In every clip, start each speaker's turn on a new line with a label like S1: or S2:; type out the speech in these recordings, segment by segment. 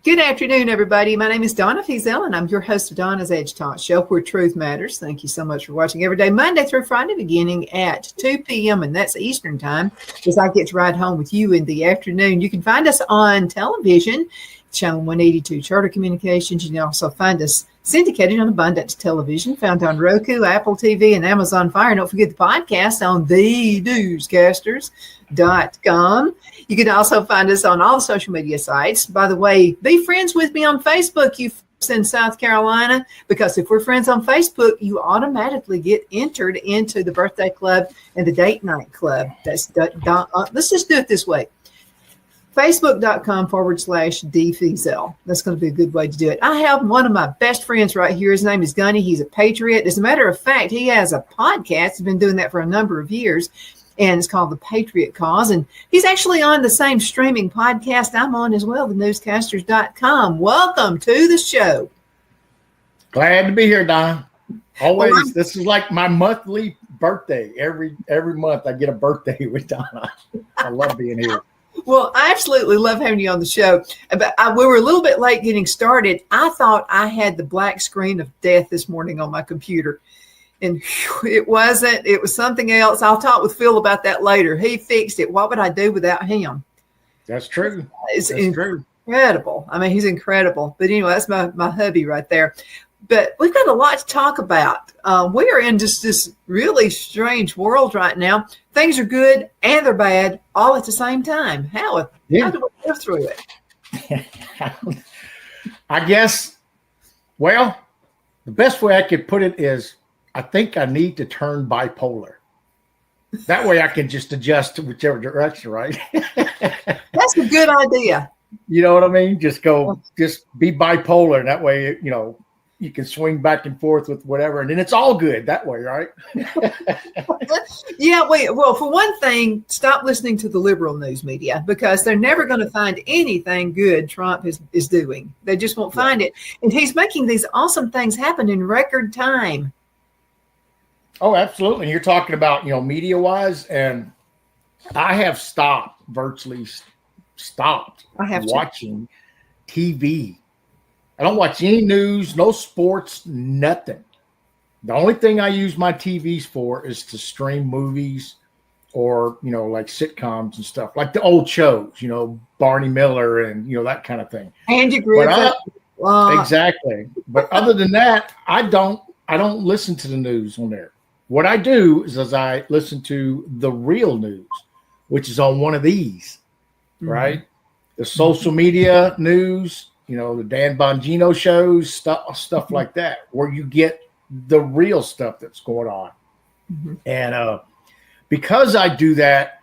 S1: Good afternoon, everybody. My name is Donna Fiesel, and I'm your host of Donna's Edge Talk Show, where truth matters. Thank you so much for watching every day, Monday through Friday, beginning at 2 p.m., and that's Eastern Time, as I get to ride home with you in the afternoon. You can find us on television, Channel 182 Charter Communications. You can also find us syndicated on Abundance Television, found on Roku, Apple TV, and Amazon Fire. And don't forget the podcast on thenewscasters.com. You can also find us on all the social media sites. By the way, be friends with me on Facebook, you folks in South Carolina, because if we're friends on Facebook, you automatically get entered into the birthday club and the date night club. Let's just do it this way. Facebook.com/DFiesel. That's going to be a good way to do it. I have one of my best friends right here. His name is Gunny. He's a Patriot. As a matter of fact, he has a podcast. He's been doing that for a number of years, and it's called The Patriot Cause. And he's actually on the same streaming podcast I'm on as well, thenewscasters.com. Welcome to the show.
S2: Glad to be here, Don. Always. Well, this is like my monthly birthday. Every month I get a birthday with Donna. I love being here.
S1: Well, I absolutely love having you on the show. But we were a little bit late getting started. I thought I had the black screen of death this morning on my computer. And it wasn't. It was something else. I'll talk with Phil about that later. He fixed it. What would I do without him?
S2: That's true.
S1: It's incredible. I mean, he's incredible. But anyway, that's my hubby right there. But we've got a lot to talk about. We are in just this really strange world right now. Things are good and they're bad all at the same time. How do we live through it?
S2: I guess, well, the best way I could put it is I think I need to turn bipolar. That way I can just adjust to whichever direction, right?
S1: That's a good idea.
S2: You know what I mean? Just be bipolar. And that way, you can swing back and forth with whatever, and then it's all good that way, right?
S1: Yeah, well, for one thing, stop listening to the liberal news media, because they're never going to find anything good Trump is doing. They just won't find it. And he's making these awesome things happen in record time.
S2: Oh, absolutely. And you're talking about, media-wise, and I have virtually stopped watching TV. I don't watch any news, no sports, nothing. The only thing I use my TVs for is to stream movies or, like sitcoms and stuff, like the old shows, Barney Miller and, that kind of thing.
S1: Andy Griffith.
S2: Exactly. But other than that, I don't listen to the news on there. What I do is I listen to the real news, which is on one of these, right? The social media news, the Dan Bongino shows, stuff like that, where you get the real stuff that's going on. And because I do that,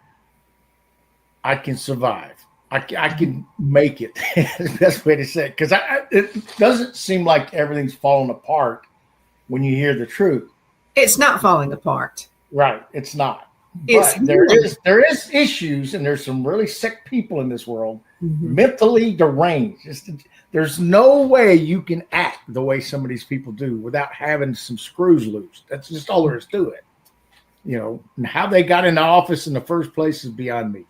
S2: I can survive. I can make it. The best way to say it, because it doesn't seem like everything's falling apart when you hear the truth.
S1: It's not falling apart.
S2: Right. It's not. But there is issues, and there's some really sick people in this world, mentally deranged. There's no way you can act the way some of these people do without having some screws loose. That's just all there is to it. And how they got in the office in the first place is beyond me.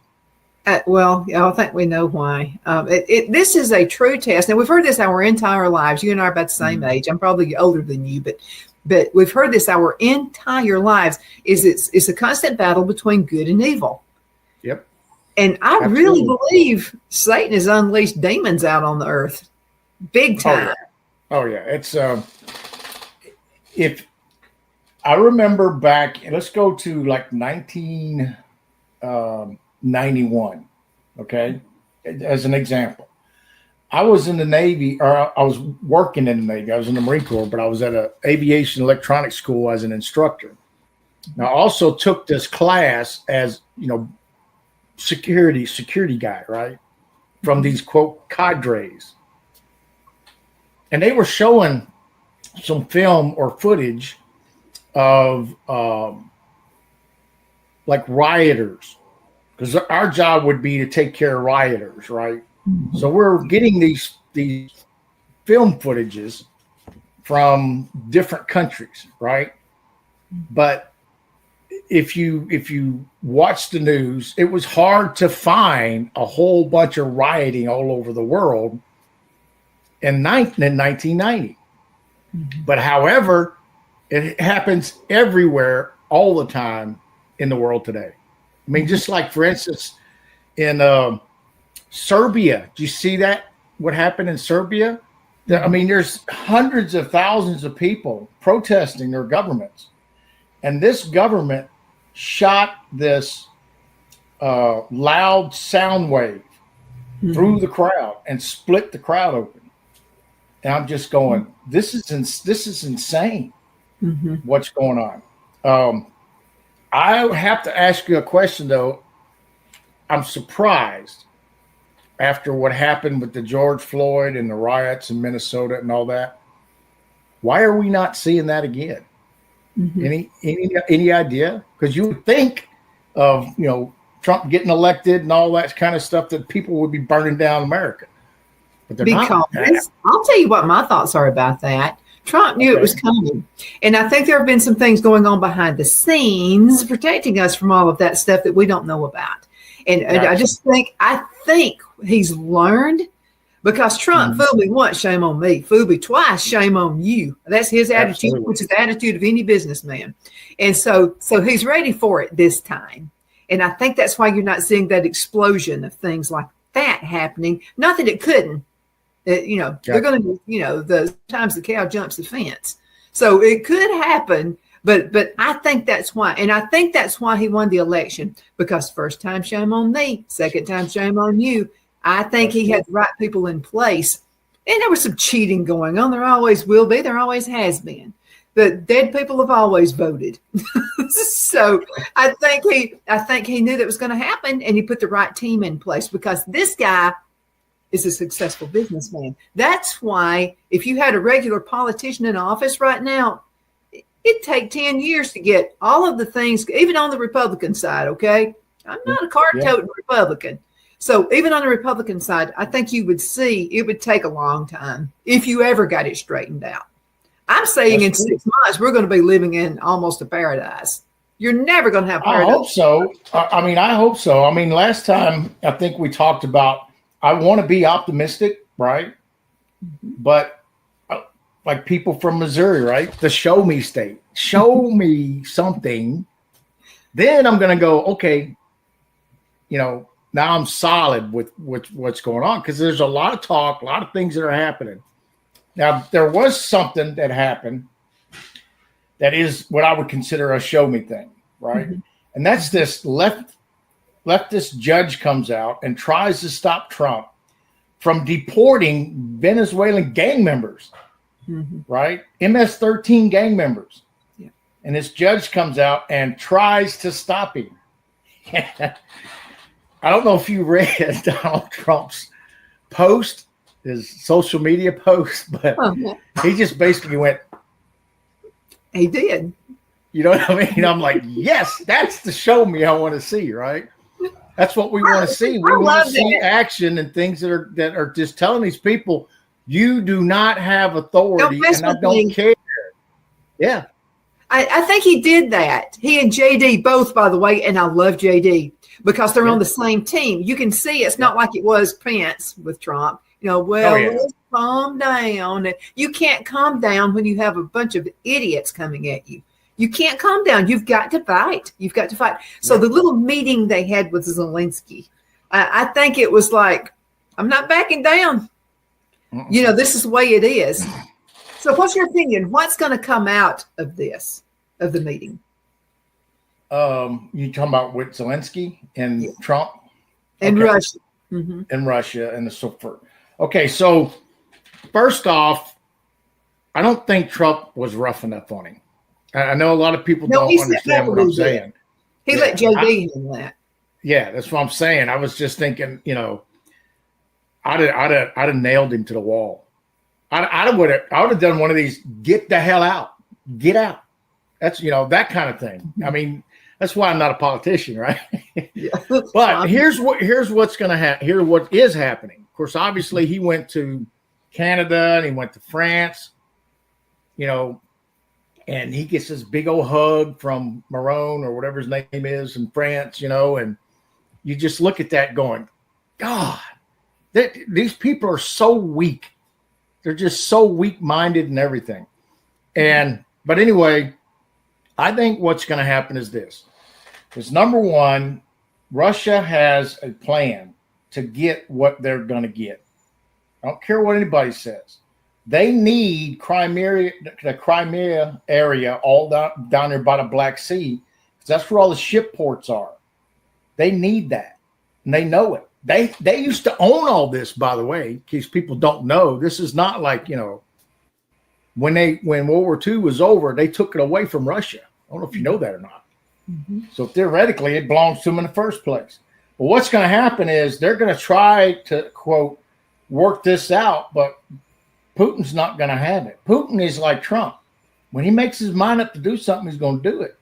S1: Well, I think we know why. This is a true test. Now, we've heard this our entire lives. You and I are about the same age. I'm probably older than you, but we've heard this our entire lives. It's a constant battle between good and evil.
S2: Yep.
S1: And I really believe Satan has unleashed demons out on the earth, big time.
S2: Oh yeah. It's if I remember back, let's go to like 1991. Okay, as an example. I was in the Navy, or I was working in the Navy. I was in the Marine Corps, but I was at an aviation electronics school as an instructor. Now, I also took this class as, security guy, right? From these, quote, cadres. And they were showing some film or footage of like rioters, because our job would be to take care of rioters, right? So we're getting these film footages from different countries, right? But if you watch the news, it was hard to find a whole bunch of rioting all over the world in 1990. But however, it happens everywhere all the time in the world today. I mean, just like, for instance, in Serbia, do you see that? What happened in Serbia? I mean, there's hundreds of thousands of people protesting their governments. And this government shot this loud sound wave through the crowd and split the crowd open. And I'm just going, this is insane. What's going on? I have to ask you a question, though. I'm surprised after what happened with the George Floyd and the riots in Minnesota and all that. Why are we not seeing that again? Any idea? Because you would think of, Trump getting elected and all that kind of stuff, that people would be burning down America. But they're not.
S1: I'll tell you what my thoughts are about that. Trump knew it was coming. And I think there have been some things going on behind the scenes protecting us from all of that stuff that we don't know about. And I just think, he's learned, because Trump fooled me once, shame on me. Fooled me twice, shame on you. That's his attitude, which is the attitude of any businessman. And so he's ready for it this time. And I think that's why you're not seeing that explosion of things like that happening. Not that it couldn't. They're going to, the times the cow jumps the fence. So it could happen, but I think that's why. And I think that's why he won the election, because first time, shame on me. Second time, shame on you. I think he had the right people in place. And there was some cheating going on. There always will be. There always has been. But dead people have always voted. So I think he knew that was going to happen, and he put the right team in place, because this guy is a successful businessman. That's why if you had a regular politician in office right now, it'd take 10 years to get all of the things, even on the Republican side, okay? I'm not a card-toting Republican. So even on the Republican side, I think you would see it would take a long time if you ever got it straightened out. I'm saying in 6 months, we're going to be living in almost a paradise. You're never going to have paradise.
S2: I hope so. I hope so. I mean, last time I think we talked about, I want to be optimistic, right? But like people from Missouri, right? The show me state. Show me something. Then I'm going to go, okay, now I'm solid with what's going on, because there's a lot of talk, a lot of things that are happening. Now, there was something that happened that is what I would consider a show me thing, right? And that's this leftist judge comes out and tries to stop Trump from deporting Venezuelan gang members, right? MS-13 gang members. Yeah. And this judge comes out and tries to stop him. I don't know if you read Donald Trump's post, his social media post, but he just basically went.
S1: He did.
S2: You know what I mean? I'm like, yes, that's the show me I want to see, right? That's what we want to see. We want to see action and things that are just telling these people, you do not have authority, and I don't care. Yeah.
S1: I think he did that. He and JD both, by the way, and I love JD because they're on the same team. You can see it's not like it was Pence with Trump. Let's calm down. You can't calm down when you have a bunch of idiots coming at you. You can't calm down. You've got to fight. So the little meeting they had with Zelensky, I think it was like, I'm not backing down. This is the way it is. So what's your opinion? What's going to come out of this, of the meeting?
S2: You talking about with Zelensky and Trump?
S1: And Russia.
S2: And Russia and so forth. Okay, so first off, I don't think Trump was rough enough on him. I know a lot of people don't understand what I'm saying.
S1: He let JD handle that.
S2: Yeah, that's what I'm saying. I was just thinking, I'd have nailed him to the wall. I would have done one of these, get the hell out, get out. That's that kind of thing. I mean, that's why I'm not a politician, right? But here's what's going to happen. Here's what is happening. Of course, obviously, he went to Canada and he went to France, and he gets this big old hug from Marone or whatever his name is in France, and you just look at that going, God, these people are so weak They're just so weak-minded and everything. But anyway, I think what's going to happen is this. Because number one, Russia has a plan to get what they're going to get. I don't care what anybody says. They need the Crimea area all down there by the Black Sea, because that's where all the ship ports are. They need that, and they know it. They used to own all this, by the way, in case people don't know. This is not like, when World War II was over, they took it away from Russia. I don't know if you know that or not. Mm-hmm. So theoretically, it belongs to them in the first place. But what's going to happen is they're going to try to, quote, work this out, but Putin's not going to have it. Putin is like Trump. When he makes his mind up to do something, he's going to do it.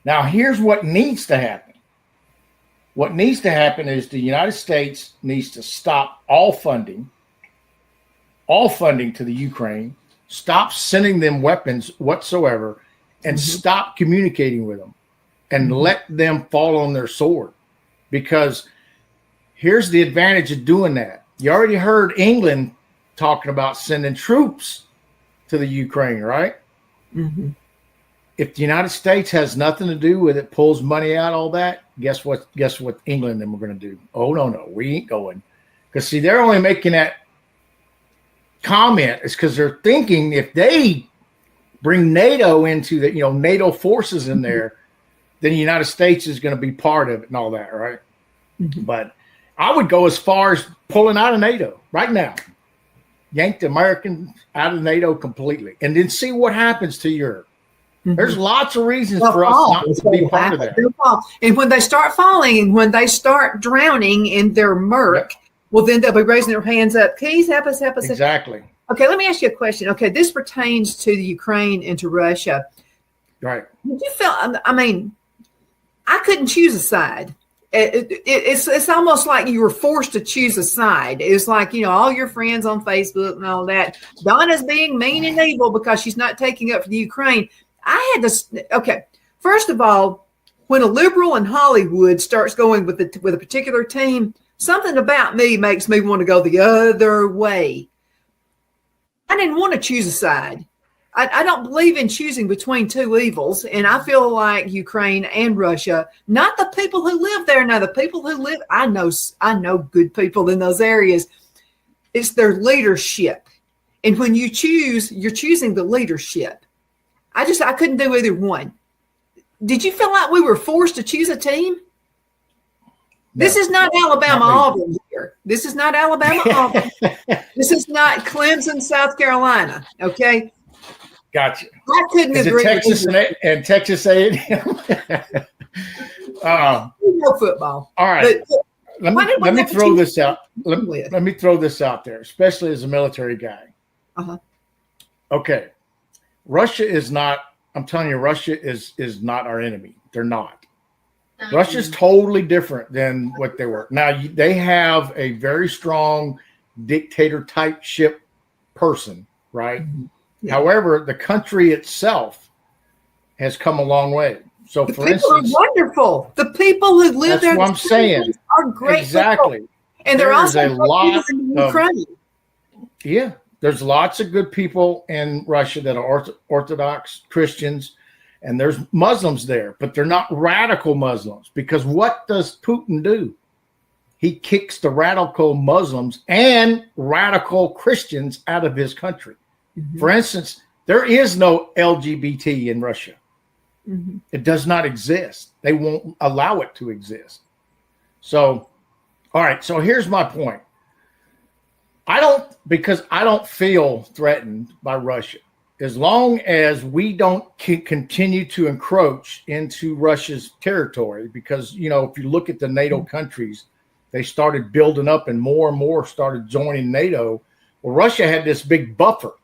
S2: Now, here's what needs to happen. What needs to happen is the United States needs to stop all funding to the Ukraine, stop sending them weapons whatsoever, and stop communicating with them and let them fall on their sword. Because here's the advantage of doing that. You already heard England talking about sending troops to the Ukraine, right? Mm-hmm. If the United States has nothing to do with it, pulls money out, all that, guess what England and them are going to do? Oh, no, we ain't going. Because, see, they're only making that comment is because they're thinking if they bring NATO into the, NATO forces in there, then the United States is going to be part of it and all that, right? Mm-hmm. But I would go as far as pulling out of NATO right now. Yank the Americans out of NATO completely, and then see what happens to Europe. Mm-hmm. There's lots of reasons for us not to be part of that.
S1: And when they start falling and when they start drowning in their murk, well, then they'll be raising their hands up. Please help us.
S2: Exactly.
S1: Okay, let me ask you a question. Okay, this pertains to the Ukraine and to Russia.
S2: Right.
S1: Did you feel, I couldn't choose a side. It's almost like you were forced to choose a side. It's like, all your friends on Facebook and all that. Donna's being mean and evil because she's not taking up for the Ukraine. I had to, okay, first of all, when a liberal in Hollywood starts going with a particular team, something about me makes me want to go the other way. I didn't want to choose a side. I don't believe in choosing between two evils, and I feel like Ukraine and Russia, not the people who live there. Now, the people who live, I know good people in those areas. It's their leadership, and when you choose, you're choosing the leadership. I couldn't do either one. Did you feel like we were forced to choose a team? No, this is not Alabama Auburn here. This is not Alabama Auburn. This is not Clemson, South Carolina. Okay.
S2: Gotcha.
S1: I couldn't agree.
S2: Texas and Texas A&M.
S1: No football.
S2: All right. Let me throw this out. Let me throw this out there, especially as a military guy. Uh-huh. Okay. Russia is not. I'm telling you, Russia is not our enemy. They're not. Russia's totally different than what they were. Now they have a very strong dictator type ship person, right? Mm-hmm. Yeah. However, the country itself has come a long way. So, for instance, the people are wonderful.
S1: The people who live there,
S2: that's what I'm saying,
S1: are great.
S2: Exactly,
S1: people. And they're also a lot in Ukraine.
S2: Yeah, there's lots of good people in Russia that are Orthodox Christians, and there's Muslims there, but they're not radical Muslims, because what does Putin do? He kicks the radical Muslims and radical Christians out of his country. Mm-hmm. For instance, there is no LGBT in Russia. Mm-hmm. It does not exist. They won't allow it to exist. So, all right. So here's my point. I don't feel threatened by Russia. As long as we don't continue to encroach into Russia's territory, because, if you look at the NATO countries, they started building up and more started joining NATO. Well, Russia had this big buffer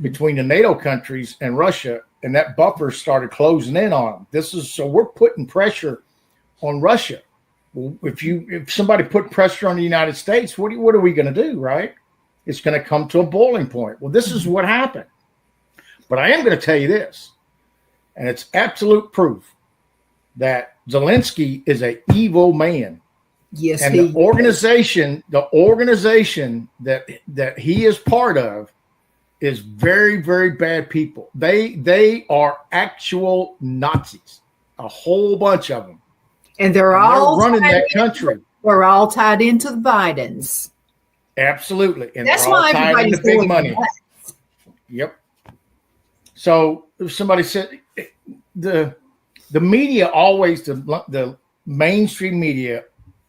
S2: between the NATO countries and Russia, and that buffer started closing in on them. So we're putting pressure on Russia. Well, if somebody put pressure on the United States, what are we going to do, right? It's going to come to a boiling point. Well, this is what happened. But I am going to tell you this, and it's absolute proof that Zelensky is an evil man.
S1: Yes,
S2: and the organization that he is part of is very, very bad people. They are actual Nazis, a whole bunch of them,
S1: and they're all
S2: running that country.
S1: They're all tied into the Bidens.
S2: Absolutely, and
S1: that's
S2: they're all
S1: why
S2: tied
S1: everybody's
S2: into big money. Yep. So somebody said the media always, the mainstream media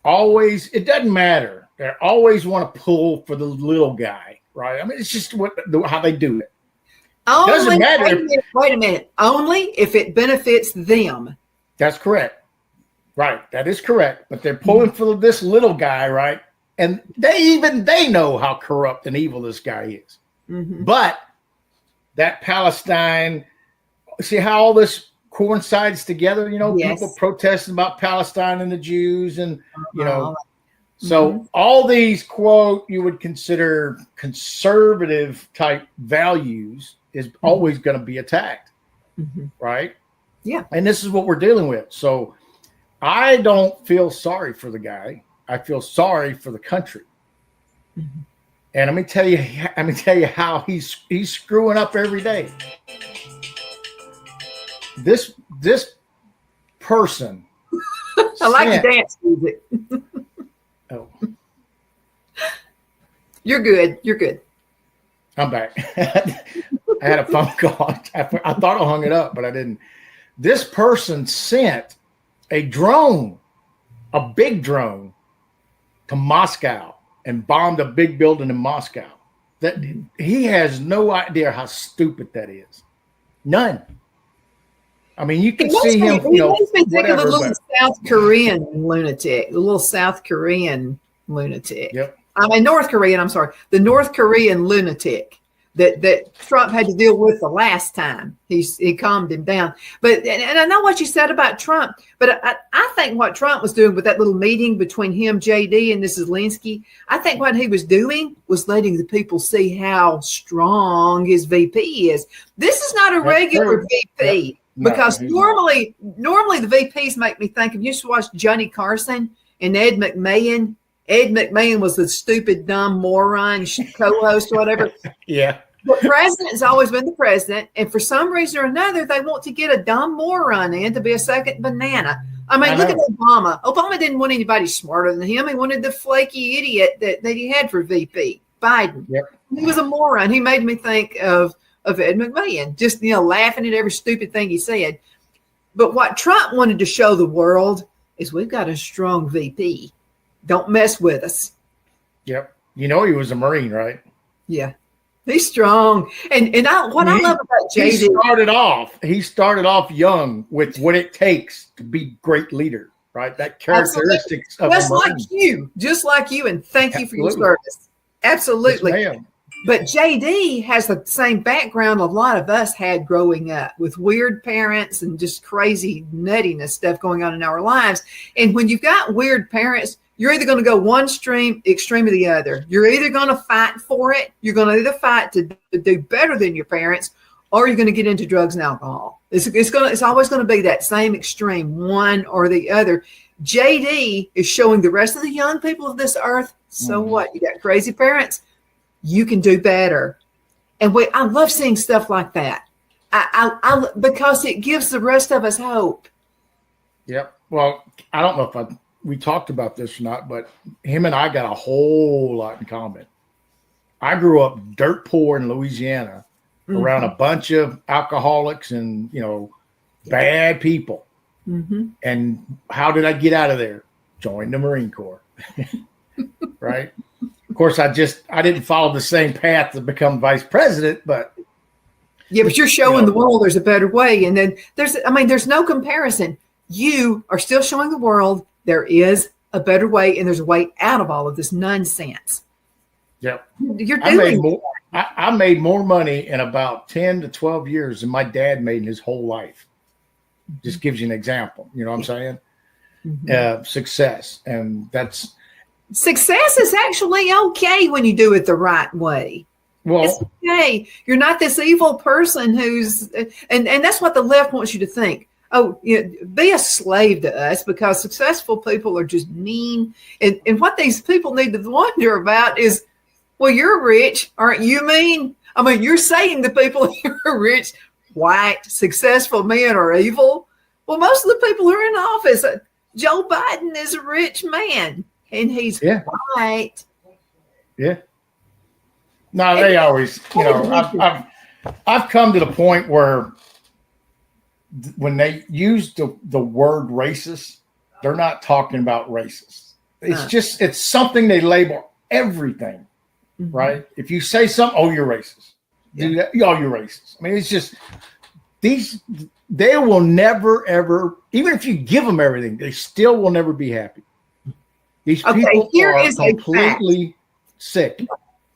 S2: always, it doesn't matter. They always want to pull for the little guy, right? I mean, it's just how they do it.
S1: Only,
S2: doesn't matter.
S1: Wait a minute. Only if it benefits them.
S2: That's correct. Right. That is correct. But they're pulling for this little guy, right? And they know how corrupt and evil this guy is.
S1: Mm-hmm.
S2: But that Palestine, see how all this coincides together,
S1: Yes.
S2: people protesting about Palestine and the Jews and, so all these, quote, you would consider conservative type values is always going to be attacked. Right?
S1: Yeah.
S2: And this is what we're dealing with. So I don't feel sorry for the guy. I feel sorry for the country. And let me tell you how he's screwing up every day. This person.
S1: I like the dance music.
S2: Oh.
S1: You're good. You're good.
S2: I'm back. I had a phone call. I thought I hung it up, but I didn't. This person sent a drone, a big drone, to Moscow and bombed a big building in Moscow. That he has no idea how stupid that is. None. I mean, you can see him.
S1: He makes me think of a little South Korean lunatic. The little South Korean lunatic.
S2: Yep.
S1: I mean, North Korean. I'm sorry, the North Korean lunatic that Trump had to deal with the last time. He calmed him down. But and I know what you said about Trump, but I think what Trump was doing with that little meeting between him, JD, and this Zelensky, I think what he was doing was letting the people see how strong his VP is. This is not a regular VP. Yep. Because normally the VPs make me think of, you used to watch Johnny Carson and Ed McMahon. Ed McMahon was the stupid, dumb moron co-host or whatever.
S2: Yeah.
S1: The president's always been the president. And for some reason or another, they want to get a dumb moron in to be a second banana. I mean, look at Obama. Obama didn't want anybody smarter than him. He wanted the flaky idiot that he had for VP, Biden.
S2: Yep.
S1: He was a moron. He made me think of Ed McMahon, just, laughing at every stupid thing he said. But what Trump wanted to show the world is we've got a strong VP. Don't mess with us. Yep.
S2: He was a Marine, right?
S1: Yeah. He's strong. And I love about JD.
S2: He started off young with what it takes to be great leader, right? That characteristics of
S1: just like you. And thank you for your service. Absolutely.
S2: Yes,
S1: but JD has the same background a lot of us had growing up, with weird parents and just crazy nuttiness stuff going on in our lives. And when you've got weird parents, you're either going to go one extreme or the other. You're either going to fight for it. You're going to either fight to do better than your parents, or you're going to get into drugs and alcohol. It's always going to be that same extreme, one or the other. JD is showing the rest of the young people of this earth, so what? You got crazy parents. You can do better. And I love seeing stuff like that. I because it gives the rest of us hope.
S2: Yep. Well, I don't know if we talked about this or not, but him and I got a whole lot in common. I grew up dirt poor in Louisiana around a bunch of alcoholics and, bad people. And how did I get out of there? Joined the Marine Corps. Right? Of course, I didn't follow the same path to become vice president, but.
S1: Yeah, but you're showing the world there's a better way. And then there's no comparison. You are still showing the world there is a better way, and there's a way out of all of this nonsense.
S2: Yep.
S1: You're doing
S2: I made more money in about 10 to 12 years than my dad made in his whole life. Just gives you an example. You know what I'm saying? Success. And
S1: success is actually okay when you do it the right way.
S2: Well,
S1: it's okay. You're not this evil person and that's what the left wants you to think. oh, be a slave to us, because successful people are just mean. And what these people need to wonder about is, well, you're rich, aren't you mean? I mean, you're saying the people who are rich, white, successful men are evil. Well, most of the people who are in office, Joe Biden is a rich man, and he's white.
S2: Yeah. No, they always, I've come to the point where when they use the word racist, they're not talking about racist. It's it's something they label everything, right? If you say something, oh, you're racist. Do that, oh, you're racist. I mean, it's just they will never, ever, even if you give them everything, they still will never be happy. These people are completely sick.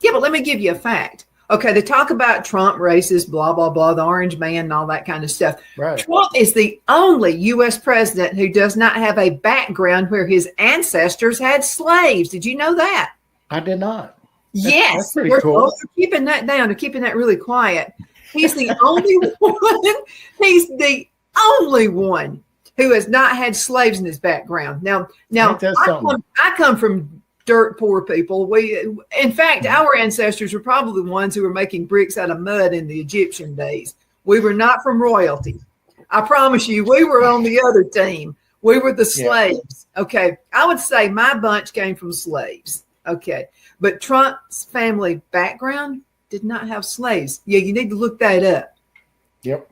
S1: Yeah, but let me give you a fact. Okay, they talk about Trump racist, blah, blah, blah, the orange man and all that kind of stuff.
S2: Right.
S1: Trump is the only U.S. president who does not have a background where his ancestors had slaves. Did you know that?
S2: I did not.
S1: Yes.
S2: That's pretty cool.
S1: They're keeping that down. They're keeping that really quiet. He's the only one. He's the only one who has not had slaves in his background. Now I come from dirt poor people. In fact, our ancestors were probably the ones who were making bricks out of mud in the Egyptian days. We were not from royalty. I promise you, we were on the other team. We were the slaves. Okay. I would say my bunch came from slaves. Okay. But Trump's family background did not have slaves. Yeah, you need to look that up.
S2: Yep.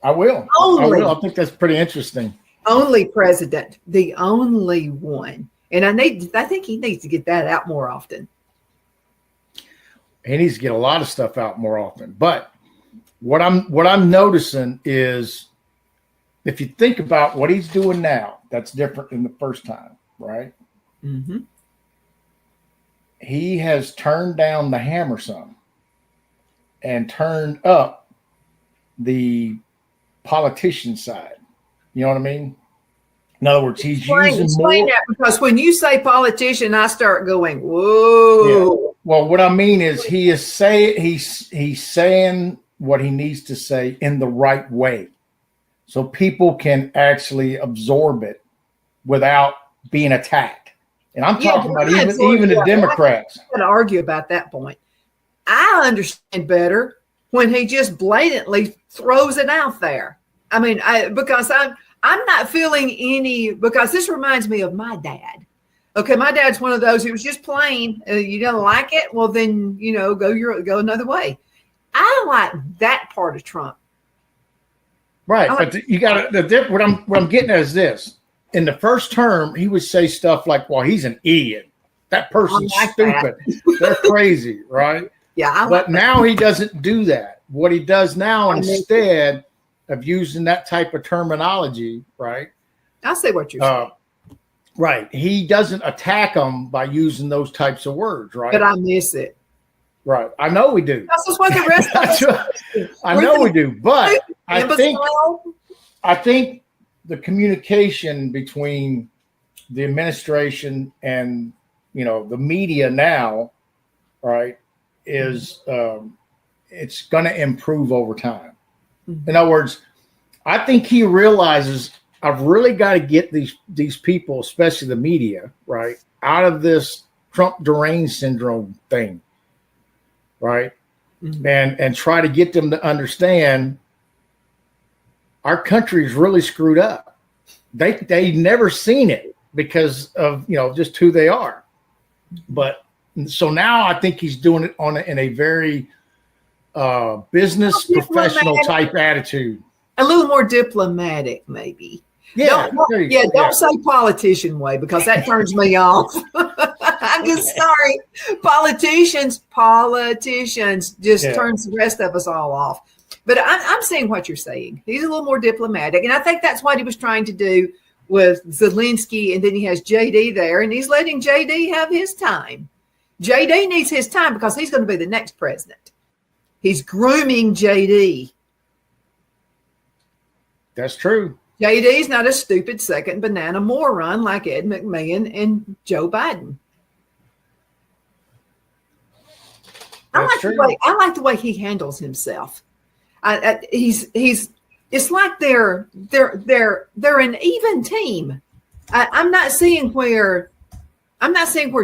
S2: I will. I think that's pretty interesting.
S1: Only president, the only one. And I think he needs to get that out more often.
S2: He needs to get a lot of stuff out more often. But what I'm noticing is, if you think about what he's doing now, that's different than the first time, right?
S1: Mm-hmm.
S2: He has turned down the hammer some and turned up the politician side. You know what I mean? In other words, he's using more.
S1: That, because when you say politician, I start going, whoa.
S2: Yeah. Well, what I mean is he's saying what he needs to say in the right way, so people can actually absorb it without being attacked. And I'm talking about even the Democrats.
S1: I'm going to argue about that point. I understand better when he just blatantly throws it out there. I mean, because I'm not feeling any, because this reminds me of my dad. Okay, my dad's one of those who was just plain. You don't like it? Well, then, go another way. I like that part of Trump.
S2: Right, but you got to. What I'm getting at is this: in the first term, he would say stuff like, "Well, he's an idiot. That person's stupid. They're crazy, right?"
S1: Yeah,
S2: but now he doesn't do that. What he does now, instead of using that type of terminology, right?
S1: I see what you're saying.
S2: Right. He doesn't attack them by using those types of words, right?
S1: But I miss it.
S2: Right. I know we do.
S1: That's just what the rest of us
S2: I know we do. But I think the communication between the administration and, the media now, right, is it's going to improve over time. Mm-hmm. In other words, I think he realizes I've really got to get these people, especially the media, right, out of this Trump deranged syndrome thing, right, and try to get them to understand our country is really screwed up. They never seen it because of just who they are, but so now I think he's doing it in a very business professional type attitude.
S1: A little more diplomatic, maybe.
S2: Yeah.
S1: Don't say politician way, because that turns me off. I'm just sorry. Politicians just turns the rest of us all off. But I'm seeing what you're saying. He's a little more diplomatic. And I think that's what he was trying to do with Zelensky. And then he has JD there, and he's letting JD have his time. JD needs his time because he's going to be the next president. He's grooming JD.
S2: That's true.
S1: JD's not a stupid second banana moron like Ed McMahon and Joe Biden. I like the way he handles himself. He's it's like they're an even team. I'm not seeing where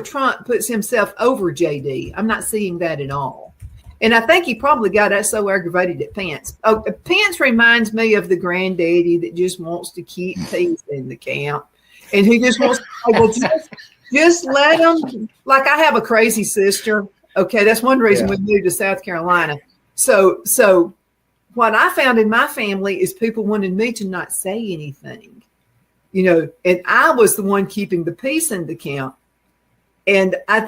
S1: Trump puts himself over JD. I'm not seeing that at all. And I think he probably got us so aggravated at Pence. Oh, Pence reminds me of the granddaddy that just wants to keep peace in the camp. And he just wants to say, well, just let them. Like, I have a crazy sister. Okay, that's one reason we moved to South Carolina. So what I found in my family is people wanted me to not say anything, and I was the one keeping the peace in the camp. And I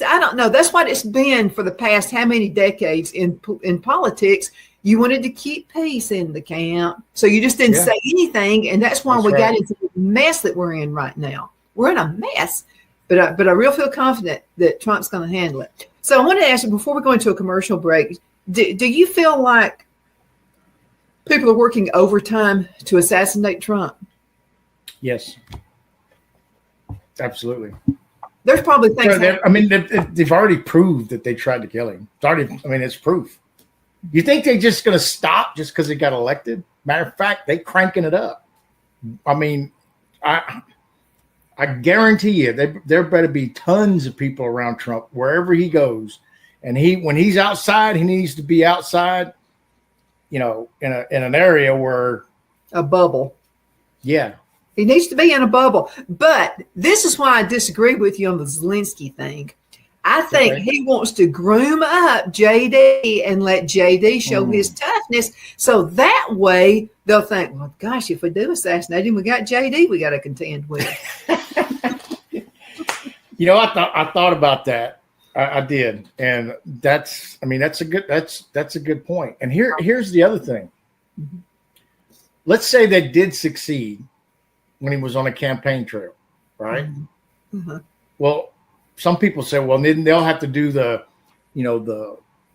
S1: don't know. That's what it's been for the past how many decades in politics. You wanted to keep peace in the camp, so you just didn't say anything, and that's why we got into the mess that we're in right now. We're in a mess, but I really feel confident that Trump's going to handle it. So I want to ask you, before we go into a commercial break, do you feel like people are working overtime to assassinate Trump?
S2: Yes, absolutely.
S1: There's probably things.
S2: They've already proved that they tried to kill him. It's proof. You think they're just going to stop just because he got elected? Matter of fact, they cranking it up. I guarantee you, there better be tons of people around Trump wherever he goes, and when he's outside, he needs to be outside. In an area where
S1: a bubble.
S2: Yeah.
S1: He needs to be in a bubble. But this is why I disagree with you on the Zelensky thing. I think he wants to groom up JD and let JD show his toughness. So that way they'll think, well, gosh, if we do assassinate him, we got JD we got to contend with.
S2: I thought about that. I did. And that's a good point. And here's the other thing. Mm-hmm. Let's say they did succeed when he was on a campaign trail, right? Mm-hmm. Well, some people say, well, then they'll have to do the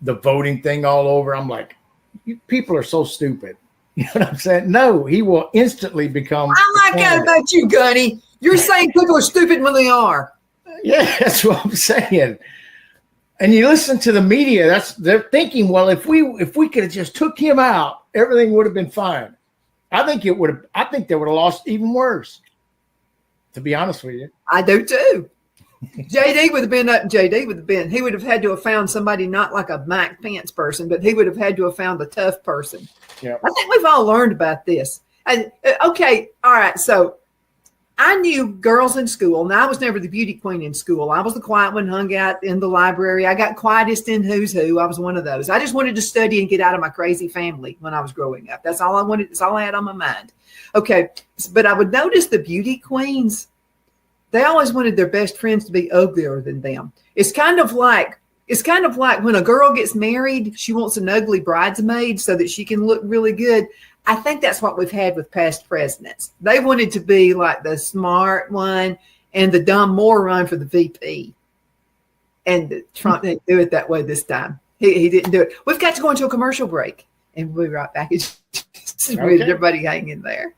S2: voting thing all over. I'm like, you people are so stupid. You know what I'm saying? No, he will instantly become. I like
S1: that about you, Gunny. You're saying people are stupid when they are.
S2: Yeah, that's what I'm saying. And you listen to the media, they're thinking, well, if we could have just took him out, everything would have been fine. I think they would have lost even worse. To be honest with you.
S1: I do too. JD would have he would have had to have found somebody not like a Mike Pence person, but he would have had to have found a tough person. Yeah. I think we've all learned about this. Okay. All right. So I knew girls in school, and I was never the beauty queen in school. I was the quiet one, hung out in the library. I got quietest in Who's Who. I was one of those. I just wanted to study and get out of my crazy family when I was growing up. That's all I wanted. That's all I had on my mind. Okay. But I would notice the beauty queens, they always wanted their best friends to be uglier than them. It's kind of like when a girl gets married, she wants an ugly bridesmaid so that she can look really good. I think that's what we've had with past presidents. They wanted to be like the smart one and the dumb moron for the VP. And Trump didn't do it that way this time. He didn't do it. We've got to go into a commercial break, and we'll be right back. Everybody hang in there.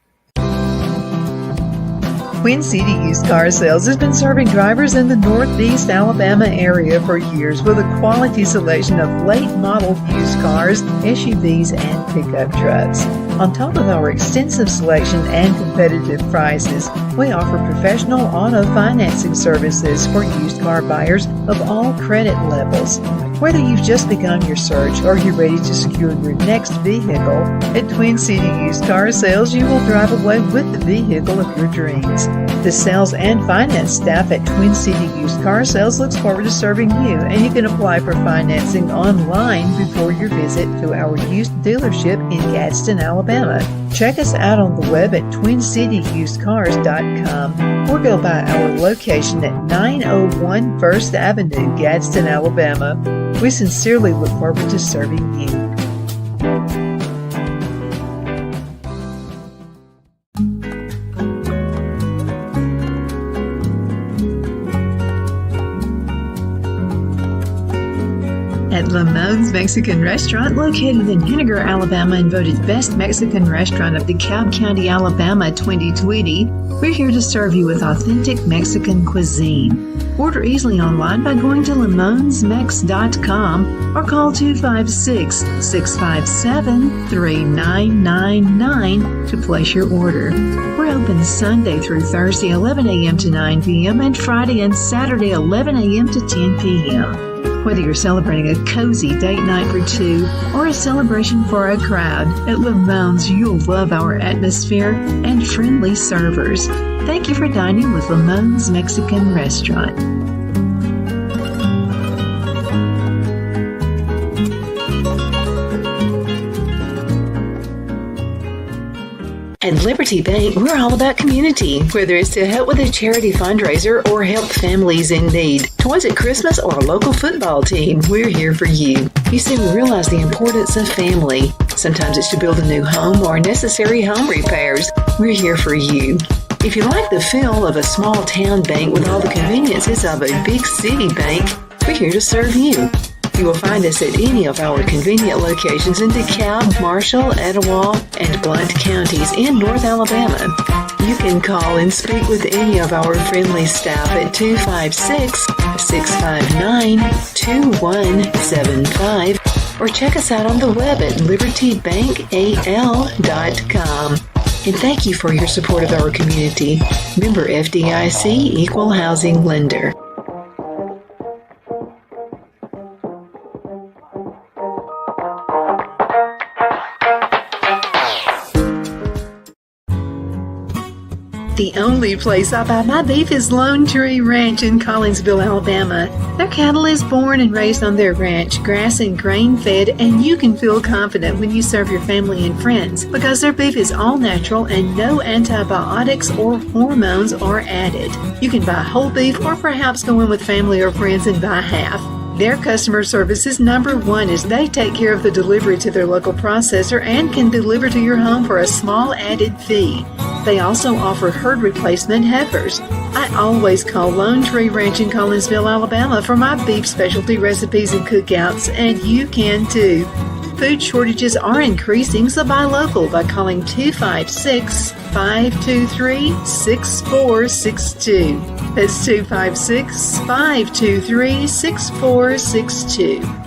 S3: Twin City Used Car Sales has been serving drivers in the Northeast Alabama area for years with a quality selection of late model used cars, SUVs, and pickup trucks. On top of our extensive selection and competitive prices, we offer professional auto financing services for used car buyers of all credit levels. Whether you've just begun your search or you're ready to secure your next vehicle, at Twin City Used Car Sales, you will drive away with the vehicle of your dreams. The sales and finance staff at Twin City Used Car Sales looks forward to serving you, and you can apply for financing online before your visit to our used dealership in Gadsden, Alabama. Check us out on the web at twincityusedcars.com or go by our location at 901 First Avenue, Gadsden, Alabama. We sincerely look forward to serving you. At Lamone's Mexican Restaurant, located in Henniger, Alabama, and voted Best Mexican Restaurant of DeKalb County, Alabama 2020, we're here to serve you with authentic Mexican cuisine. Order easily online by going to lamonsmex.com or call 256-657-3999 to place your order. We're open Sunday through Thursday, 11 a.m. to 9 p.m. and Friday and Saturday, 11 a.m. to 10 p.m. Whether you're celebrating a cozy date night for two or a celebration for a crowd, at Lamone's you'll love our atmosphere and friendly servers. Thank you for dining with Lamone's Mexican Restaurant. At Liberty Bank, we're all about community. Whether it's to help with a charity fundraiser or help families in need, toys at Christmas or a local football team, we're here for you. You see, we realize the importance of family. Sometimes it's to build a new home or necessary home repairs. We're here for you. If you like the feel of a small town bank with all the conveniences of a big city bank, we're here to serve you. You will find us at any of our convenient locations in DeKalb, Marshall, Etowah, and Blount counties in North Alabama. You can call and speak with any of our friendly staff at 256-659-2175 or check us out on the web at libertybankal.com. And thank you for your support of our community. Member FDIC Equal Housing Lender. The only place I buy my beef is Lone Tree Ranch in Collinsville, Alabama. Their cattle is born and raised on their ranch, grass and grain fed, and you can feel confident when you serve your family and friends because their beef is all natural and no antibiotics or hormones are added. You can buy whole beef or perhaps go in with family or friends and buy half. Their customer service is number one as they take care of the delivery to their local processor and can deliver to your home for a small added fee. They also offer herd replacement heifers. I always call Lone Tree Ranch in Collinsville, Alabama for my beef specialty recipes and cookouts, and you can too. Food shortages are increasing, so buy local by calling 256-523-6462. That's 256-523-6462.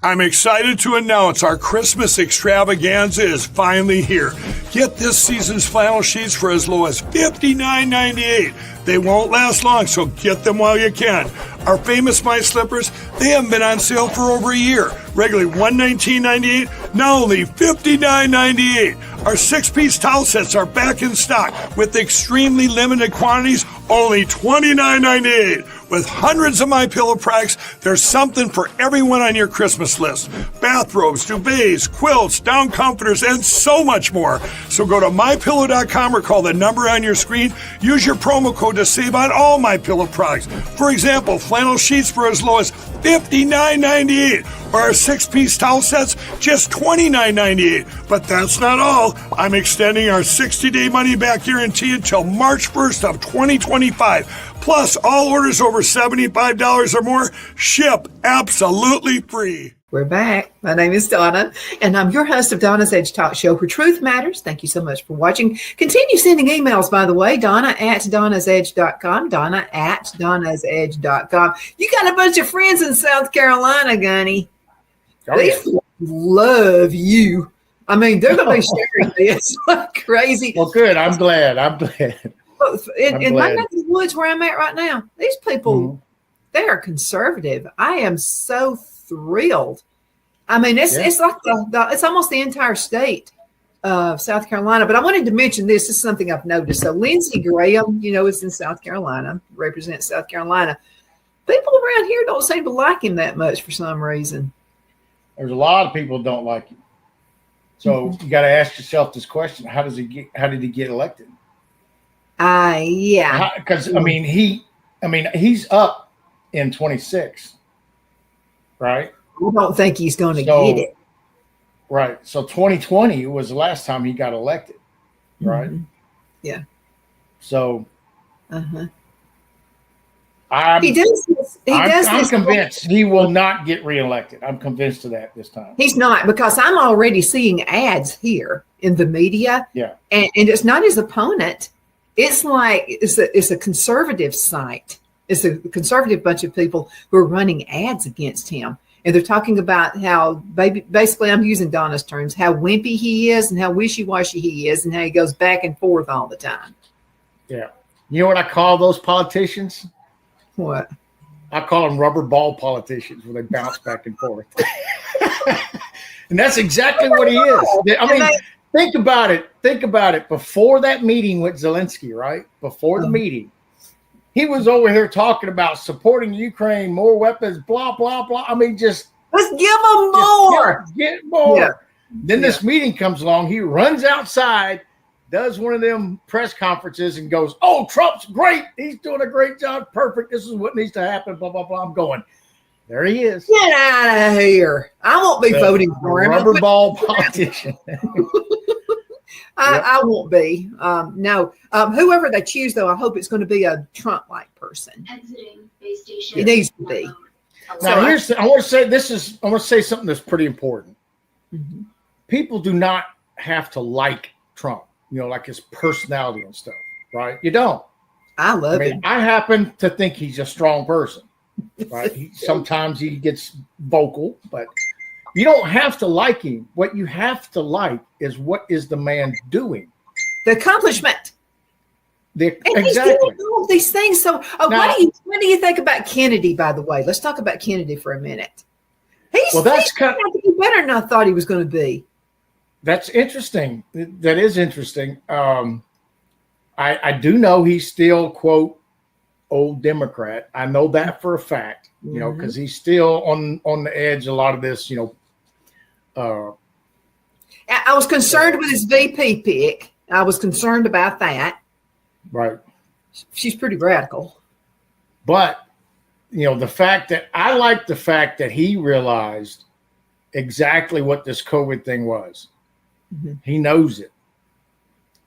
S4: I'm excited to announce our Christmas extravaganza is finally here. Get this season's flannel sheets for as low as $59.98. They won't last long, so get them while you can. Our famous My Slippers, they haven't been on sale for over a year. Regularly $119.98, now only $59.98. Our 6-piece towel sets are back in stock with extremely limited quantities, only $29.98. With hundreds of My Pillow products, there's something for everyone on your Christmas list. Bathrobes, duvets, quilts, down comforters, and so much more. So go to MyPillow.com or call the number on your screen. Use your promo code to save on all My Pillow products. For example, flannel sheets for as low as $59.98. Or our 6-piece towel sets, just $29.98. But that's not all. I'm extending our 60-day money-back guarantee until March 1st of 2025. Plus, all orders over $75 or more ship absolutely free.
S1: We're back. My name is Donna, and I'm your host of Donna's Edge Talk Show, where truth matters. Thank you so much for watching. Continue sending emails, by the way, Donna@donnasedge.com, Donna@donnasedge.com. You got a bunch of friends in South Carolina, Gunny.
S2: Oh,
S1: They
S2: yeah.
S1: love you. I mean, they're going to be sharing this like crazy.
S2: Well, good. I'm glad.
S1: In my neck of the woods where I'm at right now, these people, they are conservative. I am so thrilled. I mean, it's like it's almost the entire state of South Carolina. But I wanted to mention this. This is something I've noticed. So Lindsey Graham, is in South Carolina, represents South Carolina. People around here don't seem to like him that much for some reason.
S2: There's a lot of people who don't like him. So you got to ask yourself this question: how did he get elected?
S1: Yeah.
S2: Because he's up in 26, right?
S1: I don't think he's going to get it.
S2: Right. So 2020 was the last time he got elected, right?
S1: Yeah.
S2: So
S1: Uh-huh.
S2: I'm
S1: this.
S2: convinced he will not get reelected. I'm convinced of that this time.
S1: He's not, because I'm already seeing ads here in the media.
S2: Yeah.
S1: And it's not his opponent. It's like it's a conservative site. It's a conservative bunch of people who are running ads against him. And they're talking about how, basically, I'm using Donna's terms, how wimpy he is and how wishy-washy he is and how he goes back and forth all the time.
S2: Yeah. You know what I call those politicians?
S1: What?
S2: I call them rubber ball politicians, where they bounce back and forth. And that's exactly what he is. I mean, think about it. Think about it. Before that meeting with Zelensky, right? Before the meeting, he was over here talking about supporting Ukraine, more weapons, blah, blah, blah. I mean, just
S1: let's give them more.
S2: Get more.
S1: Yeah.
S2: Then this meeting comes along. He runs outside, does one of them press conferences and goes, "Oh, Trump's great. He's doing a great job. Perfect. This is what needs to happen." Blah, blah, blah. I'm going, there he is.
S1: Get out of here. I won't be voting for him.
S2: Rubber ball politician.
S1: I won't be. No. Whoever they choose, though, I hope it's going to be a Trump-like person.
S5: Exiting base station.
S1: It needs to be.
S2: Now, I want to say something that's pretty important.
S1: Mm-hmm.
S2: People do not have to like Trump, like his personality and stuff, right? You don't.
S1: I love him.
S2: I happen to think he's a strong person, right? Sometimes he gets vocal, but you don't have to like him. What you have to like is what is the man doing.
S1: The accomplishment.
S2: Exactly.
S1: He's doing all of these things. So what do you think about Kennedy, by the way? Let's talk about Kennedy for a minute. He's better than I thought he was going to be.
S2: That's interesting. That is interesting. I do know he's still, quote, old Democrat. I know that for a fact, because he's still on the edge a lot of this, I
S1: was concerned with his VP pick. I was concerned about that.
S2: Right.
S1: She's pretty radical.
S2: But, the fact that he realized exactly what this COVID thing was. Mm-hmm. He knows it.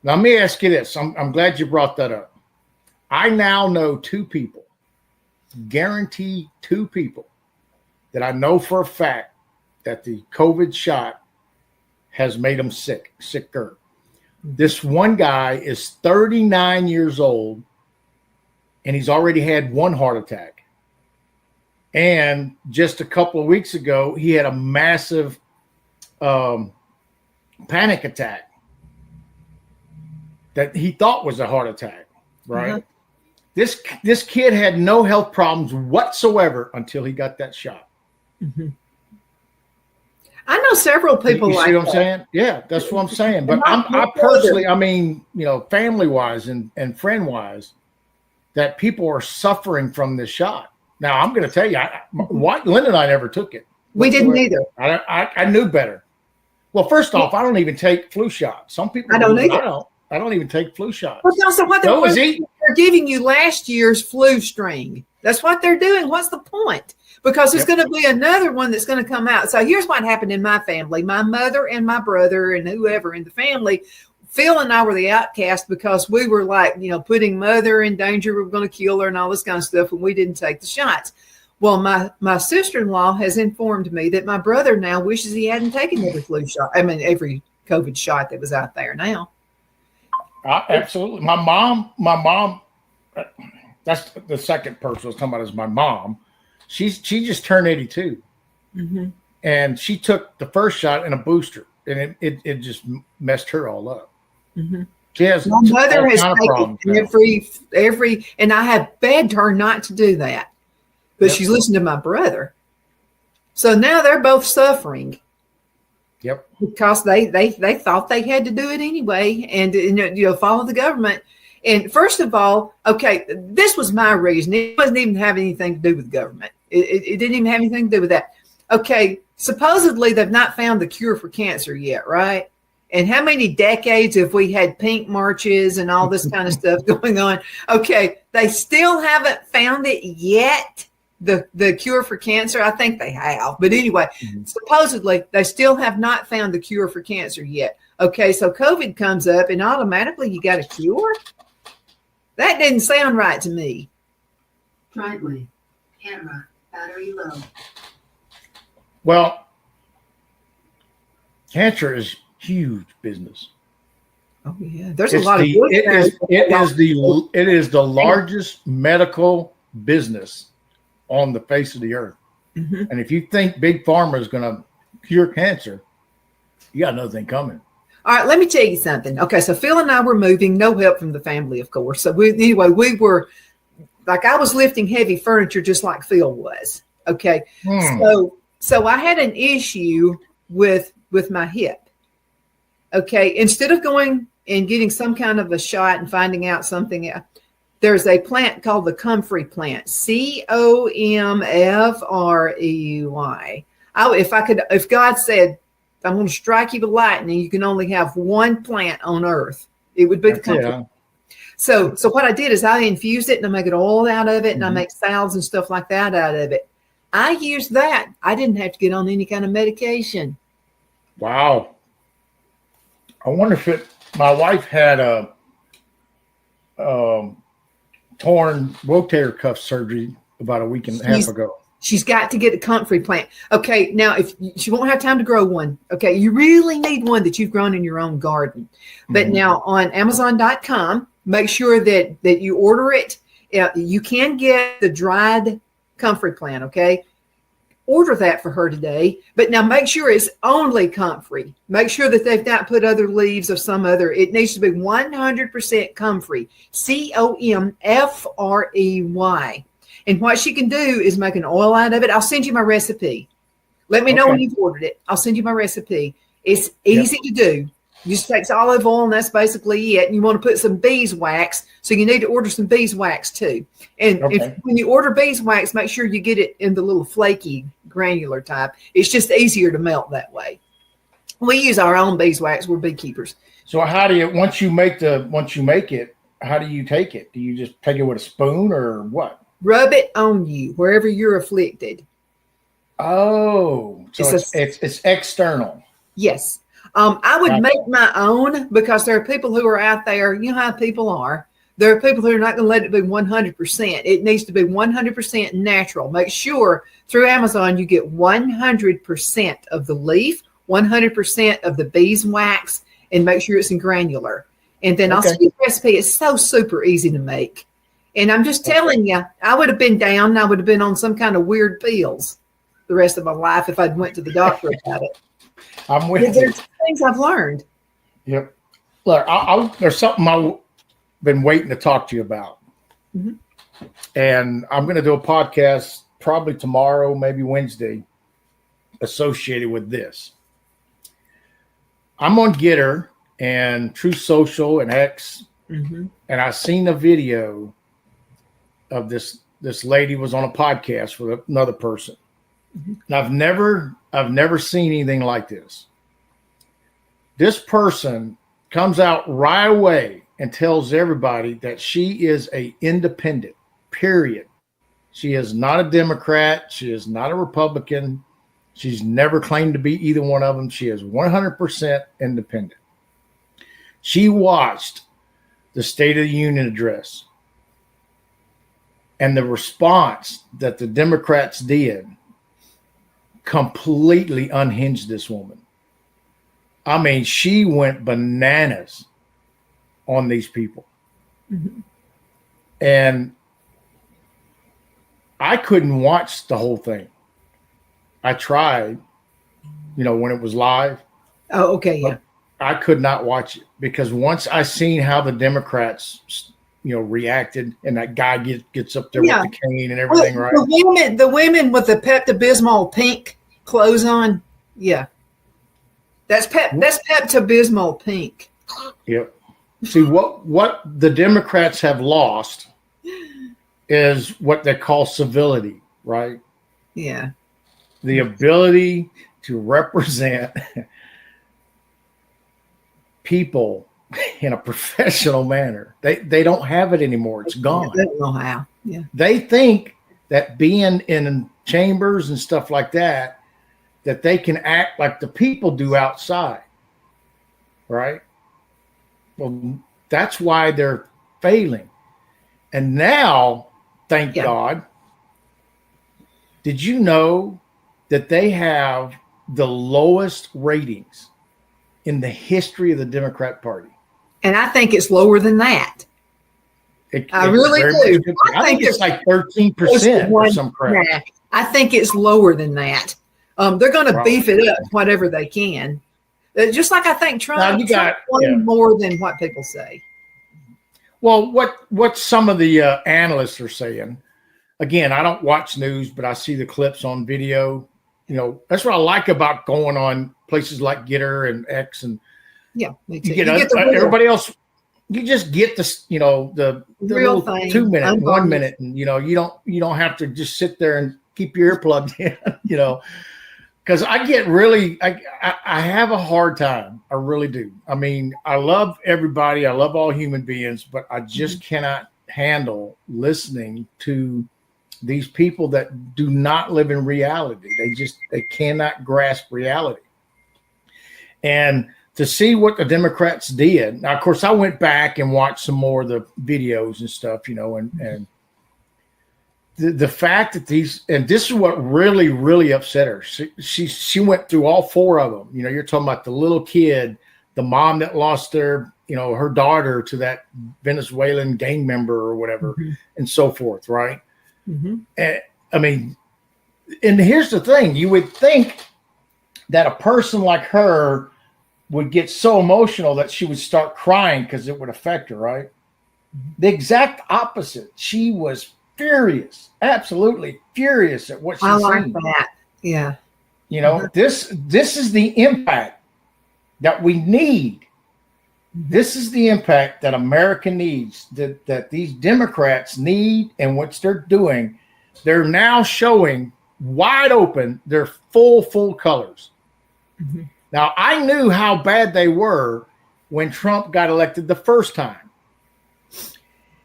S2: Now, let me ask you this. I'm glad you brought that up. I now know guarantee two people that I know for a fact that the COVID shot has made them sicker. This one guy is 39 years old, and he's already had one heart attack. And just a couple of weeks ago, he had a massive panic attack that he thought was a heart attack, right? Mm-hmm. This kid had no health problems whatsoever until he got that shot.
S1: Mm-hmm. I know several people
S2: you see what I'm saying? Yeah, that's what I'm saying. But I personally, family wise and friend wise, that people are suffering from this shot. Now, I'm going to tell you, Linda and I never took it.
S1: We didn't either.
S2: I knew better. Well, first off, I don't even take flu shots. Some people
S1: I don't either.
S2: I don't even take flu shots.
S1: Well, so what they're giving you last year's flu string. That's what they're doing. What's the point? Because there's going to be another one that's going to come out. So here's what happened in my family. My mother and my brother and whoever in the family, Phil and I were the outcast because we were like, putting mother in danger. We were going to kill her and all this kind of stuff. And we didn't take the shots. Well, my sister-in-law has informed me that my brother now wishes he hadn't taken every flu shot. I mean, every COVID shot that was out there now.
S2: Absolutely. My mom, that's the second person I was talking about is my mom. She just turned 82. Mm-hmm. And she took the first shot and a booster, and it just messed her all up. Mm-hmm.
S1: My mother has taken every, and I have begged her not to do that, but she's listened to my brother. So now they're both suffering.
S2: Yep.
S1: Because they thought they had to do it anyway, and follow the government. And first of all, okay, this was my reason. It wasn't even have anything to do with government. It didn't even have anything to do with that. Okay, supposedly they've not found the cure for cancer yet, right? And how many decades have we had pink marches and all this kind of stuff going on? Okay, they still haven't found it yet. The cure for cancer, I think they have. But anyway, supposedly they still have not found the cure for cancer yet. Okay, so COVID comes up and automatically you got a cure? That didn't sound right to me.
S5: Driveway. Camera. Battery low.
S2: Well, cancer is huge business.
S1: Oh yeah, there's a lot of good
S2: it is the largest medical business on the face of the earth.
S1: Mm-hmm.
S2: And if you think Big Pharma is going to cure cancer, you got another thing coming.
S1: All right, let me tell you something. Okay, so Phil and I were moving, no help from the family, of course. So we were like, I was lifting heavy furniture just like Phil was. Okay, so I had an issue with my hip. Okay, instead of going and getting some kind of a shot and finding out something, there's a plant called the comfrey plant, COMFREY. If God said, I'm going to strike you with lightning, you can only have one plant on earth, it would be the comfrey.
S2: Yeah.
S1: So what I did is I infused it and I make it oil out of it, and I make salves and stuff like that out of it. I used that. I didn't have to get on any kind of medication.
S2: Wow. I wonder if my wife had a torn rotator cuff surgery about a week and a half ago.
S1: She's got to get a comfrey plant. Okay, now if she won't have time to grow one, okay, you really need one that you've grown in your own garden. But now on Amazon.com, make sure that you order it. You can get the dried comfrey plant, okay? Order that for her today. But now make sure it's only comfrey. Make sure that they've not put other leaves or some other. It needs to be 100% comfrey, COMFREY. And what she can do is make an oil out of it. I'll send you my recipe. Let me know when you've ordered it. I'll send you my recipe. It's easy to do. You just takes olive oil, and that's basically it. And you want to put some beeswax, so you need to order some beeswax too. And when you order beeswax, make sure you get it in the little flaky granular type. It's just easier to melt that way. We use our own beeswax. We're beekeepers.
S2: So how do you once you make it? How do you take it? Do you just take it with a spoon or what?
S1: Rub it on you wherever you're afflicted.
S2: Oh, so it's external.
S1: Yes. I would make my own, because there are people who are out there, you know how people are. There are people who are not going to let it be 100%. It needs to be 100% natural. Make sure through Amazon you get 100% of the leaf, 100% of the beeswax, and make sure it's in granular. And then I'll see the recipe. It's so super easy to make. And I'm just telling you, I would have been down. And I would have been on some kind of weird pills the rest of my life if I'd went to the doctor about it.
S2: I'm with you.
S1: There's things I've learned.
S2: Yep. Look, there's something I've been waiting to talk to you about. And I'm going to do a podcast probably tomorrow, maybe Wednesday, associated with this. I'm on Getter and Truth Social and X, and I seen a video of this lady was on a podcast with another person. And I've never seen anything like this. This person comes out right away and tells everybody that she is an independent, period. She is not a Democrat. She is not a Republican. She's never claimed to be either one of them. She is 100% independent. She watched the State of the Union address, and the response that the Democrats did completely unhinged this woman. I mean, she went bananas on these people. And I couldn't watch the whole thing. I tried, when it was live.
S1: Oh, okay, yeah.
S2: I could not watch it because once I seen how the Democrats, reacted, and that guy gets up there with the cane and everything, right?
S1: The women with the Pepto-Bismol pink clothes on, that's Pepto-Bismol pink.
S2: Yep. See, what the Democrats have lost is what they call civility, right?
S1: Yeah.
S2: The ability to represent people in a professional manner. They don't have it anymore. It's gone.
S1: They don't know how. Yeah.
S2: They think that being in chambers and stuff like that they can act like the people do outside. Right? Well, that's why they're failing. And now, thank
S1: Yeah.
S2: God, did you know that they have the lowest ratings in the history of the Democrat Party?
S1: And I think it's lower than that. I really
S2: very
S1: do.
S2: much could be. I think it's like 13% or
S1: One-
S2: some crap.
S1: Nah, I think it's lower than that. They're going to
S2: Probably.
S1: beef it up whatever they can. Just like I think Trump,
S2: you got-
S1: Trump won more than what people say.
S2: Well, what some of the analysts are saying, again, I don't watch news, but I see the clips on video. You know, that's what I like about going on places like Getter and X, and
S1: Yeah, me too.
S2: you get,
S1: the real-
S2: everybody else. You just get the the
S1: real
S2: little
S1: thing,
S2: 2 minute, 1
S1: unbiased.
S2: minute, and you don't have to just sit there and keep your ear plugged in. Because I get really, I have a hard time. I really do. I mean, I love everybody. I love all human beings, but I just cannot handle listening to these people that do not live in reality. They cannot grasp reality. And to see what the Democrats did. Now, of course, I went back and watched some more of the videos and stuff, and the fact that and this is what really, really upset her. She went through all four of them. You're talking about the little kid, the mom that lost her daughter to that Venezuelan gang member or whatever, and so forth, right?
S1: Mhm.
S2: And, I mean, and here's the thing: you would think that a person like her would get so emotional that she would start crying because it would affect her, right? The exact opposite. She was furious, absolutely furious at what she
S1: I like
S2: seen.
S1: that. Yeah.
S2: This is the impact that we need. This is the impact that America needs, that these Democrats need, and what they're doing. They're now showing wide open their full colors.
S1: Mm-hmm.
S2: Now, I knew how bad they were when Trump got elected the first time.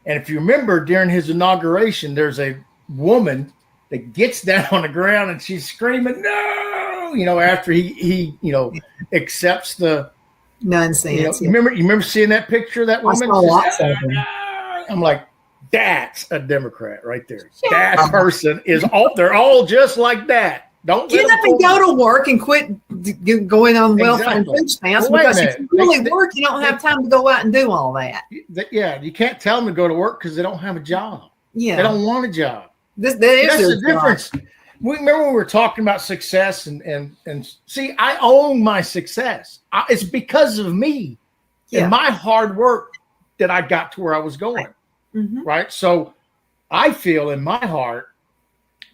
S2: And if you remember, during his inauguration, there's a woman that gets down on the ground and she's screaming, "No!" After he accepts the
S1: Nonsense.
S2: You remember seeing that picture of that woman?
S1: saw lots of them.
S2: I'm like, that's a Democrat right there. That person is they're all just like that. Don't
S1: Get up and go to work and quit going on welfare and food stamps,
S2: Well, wait a
S1: because if
S2: minute.
S1: you really work, you don't have time to go out and do all that.
S2: Yeah, you can't tell them to go to work because they don't have a job.
S1: Yeah.
S2: They don't want a job.
S1: That's
S2: That's the difference. We remember when we were talking about success and see, I own my success. It's because of me and my hard work that I got to where I was going.
S1: Mm-hmm.
S2: Right. So I feel in my heart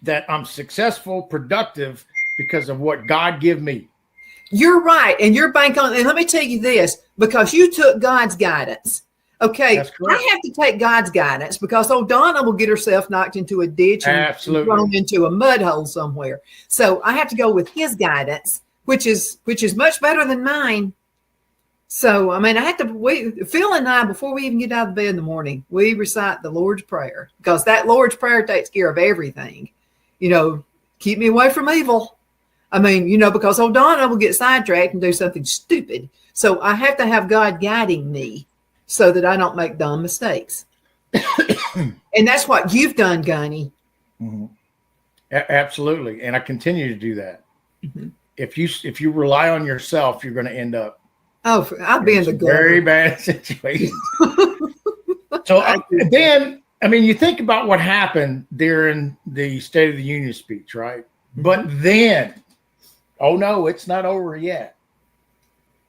S2: that I'm successful, productive because of what God gave me.
S1: You're right. And you're banking on, and let me tell you this, because you took God's guidance. Okay.
S2: That's correct.
S1: I have to take God's guidance because Donna will get herself knocked into a ditch and
S2: Absolutely.
S1: thrown into a mud hole somewhere. So I have to go with his guidance, which is much better than mine. So, I mean, Phil and I, before we even get out of bed in the morning, we recite the Lord's Prayer, because that Lord's Prayer takes care of everything. Keep me away from evil. I mean, because Donna will get sidetracked and do something stupid. So I have to have God guiding me so that I don't make dumb mistakes. And that's what you've done, Gunny.
S2: Mm-hmm. Absolutely. And I continue to do that.
S1: Mm-hmm.
S2: If you rely on yourself, you're going to end up
S1: I'll be in the
S2: very bad situation. So then, I mean, you think about what happened during the State of the Union speech, right?
S1: Mm-hmm.
S2: But then, oh no, it's not over yet.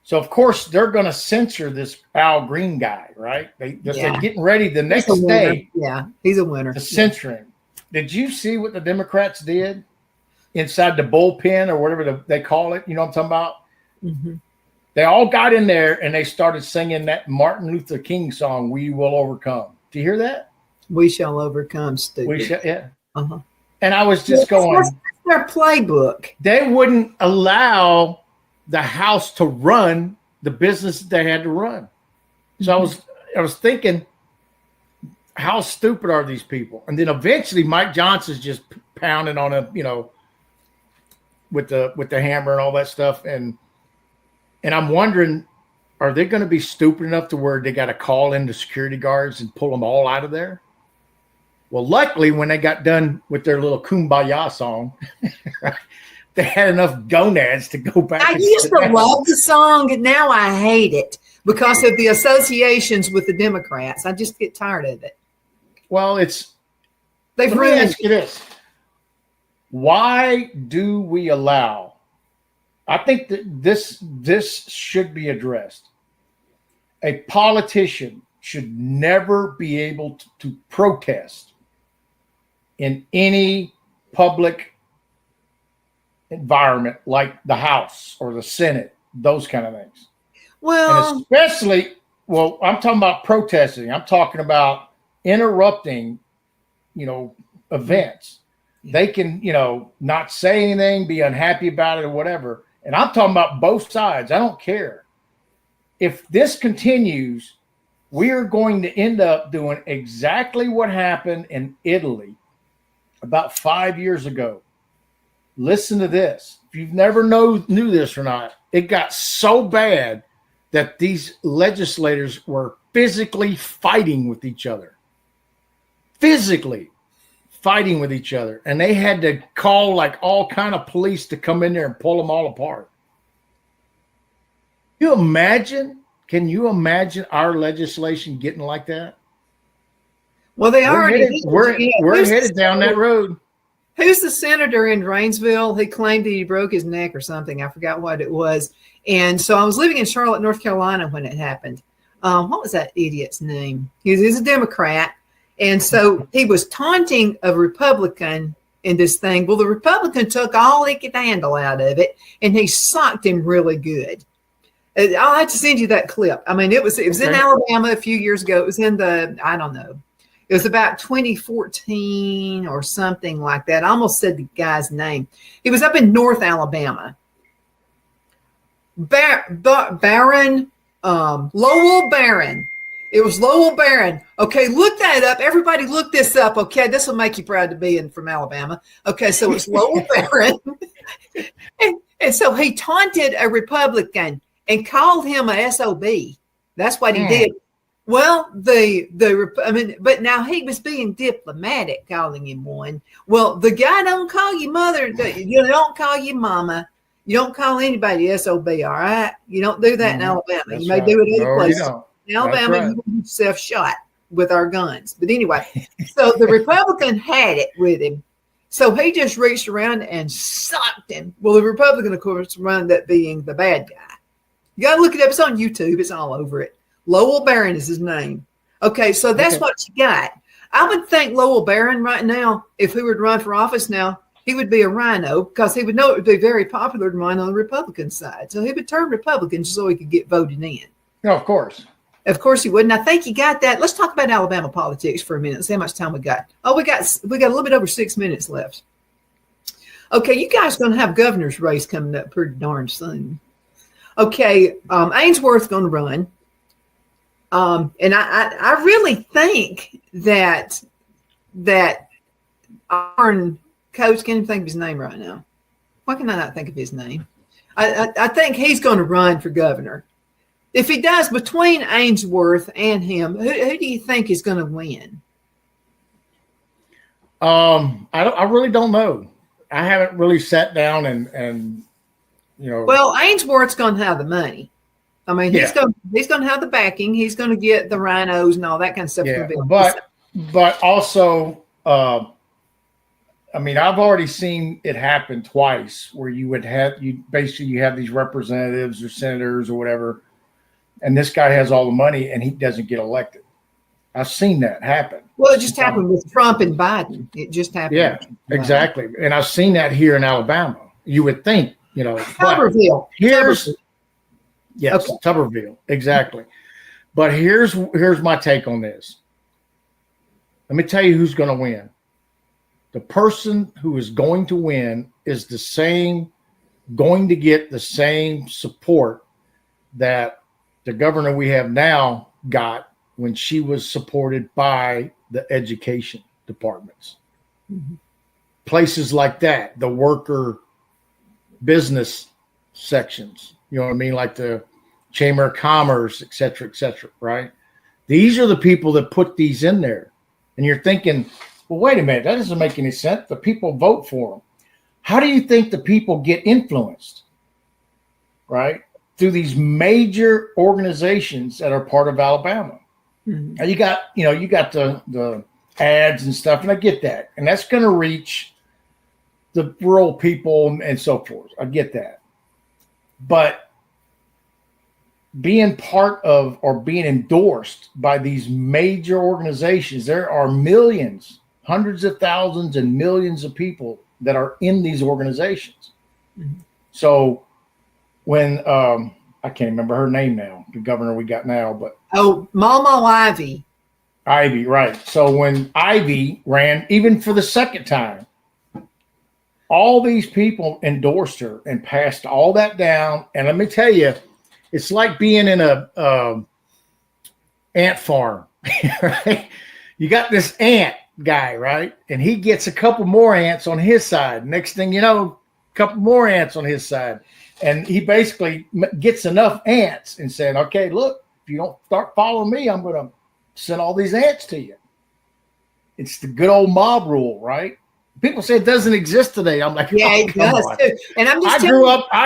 S2: So of course they're going to censor this Al Green guy, right? They're getting ready the next day.
S1: Yeah, he's a winner.
S2: To censor him. Did you see what the Democrats did inside the bullpen or whatever they call it? You know what I'm talking about?
S1: Mm-hmm.
S2: They all got in there and they started singing that Martin Luther King song, "We Will Overcome." Do you hear that?
S1: We shall overcome, stupid.
S2: Yeah.
S1: Uh-huh.
S2: And I was just going,
S1: that's their playbook.
S2: They wouldn't allow the House to run the business that they had to run. So I was thinking, how stupid are these people? And then eventually Mike Johnson's just pounding on with the hammer and all that stuff. And I'm wondering, are they going to be stupid enough to where they got to call in the security guards and pull them all out of there? Well, luckily, when they got done with their little Kumbaya song, they had enough gonads to go back.
S1: I used to love the song, and now I hate it because of the associations with the Democrats. I just get tired of it.
S2: Well,
S1: They've
S2: let me
S1: ruined
S2: ask you this. Why do we allow? I think that this should be addressed. A politician should never be able to protest in any public environment like the House or the Senate, those kind of things.
S1: Well,
S2: And especially, I'm talking about protesting. I'm talking about interrupting, events. They can, not say anything, be unhappy about it or whatever. And I'm talking about both sides. I don't care. If this continues, we are going to end up doing exactly what happened in Italy about 5 years ago. Listen to this. If you've never knew this or not, it got so bad that these legislators were physically fighting with each other. Physically fighting with each other. And they had to call like all kind of police to come in there and pull them all apart. Can you imagine our legislation getting like that?
S1: well, they already
S2: We're headed down that road.
S1: Who's the senator in Rainsville? He claimed that he broke his neck or something. I forgot what it was. And so I was living in Charlotte, North Carolina when it happened. What was that idiot's name? He's a Democrat. And so he was taunting a Republican in this thing. Well, the Republican took all he could handle out of it, and he socked him really good. I'll have to send you that clip. I mean, it was in Alabama a few years ago. It was in I don't know. It was about 2014 or something like that. I almost said the guy's name. He was up in North Alabama. Barron, Lowell Barron. It was Lowell Barron. Okay, look that up. Everybody look this up. Okay, this will make you proud to be from Alabama. Okay, so it's Lowell Barron. and so he taunted a Republican and called him a SOB. That's what he did. Well, but now he was being diplomatic, calling him one. Well, the guy don't call you mother. You don't call you mama. You don't call anybody SOB. All right, you don't do that in Alabama.
S2: That's
S1: you may do it other places.
S2: You
S1: In Alabama, you get yourself shot with our guns. But anyway, so the Republican had it with him. So he just reached around and socked him. Well, the Republican, of course, wound up being the bad guy. You got to look it up. It's on YouTube. It's all over it. Lowell Barron is his name. Okay, so that's what you got. I would think Lowell Barron right now, if he were to run for office now, he would be a rhino because he would know it would be very popular to run on the Republican side. So he would turn Republican so he could get voted in.
S2: No, of course.
S1: Of course he would. And I think you got that. Let's talk about Alabama politics for a minute. See how much time we got. Oh, we got a little bit over 6 minutes left. Okay, you guys are going to have governor's race coming up pretty darn soon. Okay, Ainsworth's going to run. And I really think that our coach, can't even think of his name right now. Why can I not think of his name? I think he's going to run for governor. If he does, between Ainsworth and him, who do you think is going to win?
S2: I really don't know. I haven't really sat down and
S1: Well, Ainsworth's going to have the money. I mean, he's going to have the backing. He's going to get the rhinos and all that kind of stuff.
S2: Yeah, but also, I mean, I've already seen it happen twice where you have these representatives or senators or whatever, and this guy has all the money and he doesn't get elected. I've seen that happen.
S1: Well, it just happened with Trump and Biden. It just happened.
S2: Yeah, exactly. And I've seen that here in Alabama. You would think,
S1: Tuberville.
S2: Yes, okay. Tuberville, exactly. But here's my take on this. Let me tell you who's going to win. The person who is going to win is going to get the same support that the governor we have now got when she was supported by the education departments. Mm-hmm. Places like that, the worker business sections, you know what I mean? Like the Chamber of Commerce, et cetera, right? These are the people that put these in there. And you're thinking, Well, wait a minute. That doesn't make any sense. The people vote for them. How do you think the people get influenced? Right? Through these major organizations that are part of Alabama. Mm-hmm. Now you got the ads and stuff, and I get that. And that's going to reach the rural people and so forth. I get that. But being part of or being endorsed by these major organizations, there are millions, hundreds of thousands and millions of people that are in these organizations. Mm-hmm. So when I can't remember her name now, the governor we got now, but
S1: Mama Ivy.
S2: Ivy, right. So when Ivy ran, even for the second time, all these people endorsed her and passed all that down. And let me tell you, it's like being in a ant farm, right? You got this ant guy, right? And he gets a couple more ants on his side. Next thing you know, a couple more ants on his side. And he basically gets enough ants and said, okay, look, if you don't start following me, I'm going to send all these ants to you. It's the good old mob rule, right? People say it doesn't exist today. I'm like,
S1: yeah, it does too. And
S2: I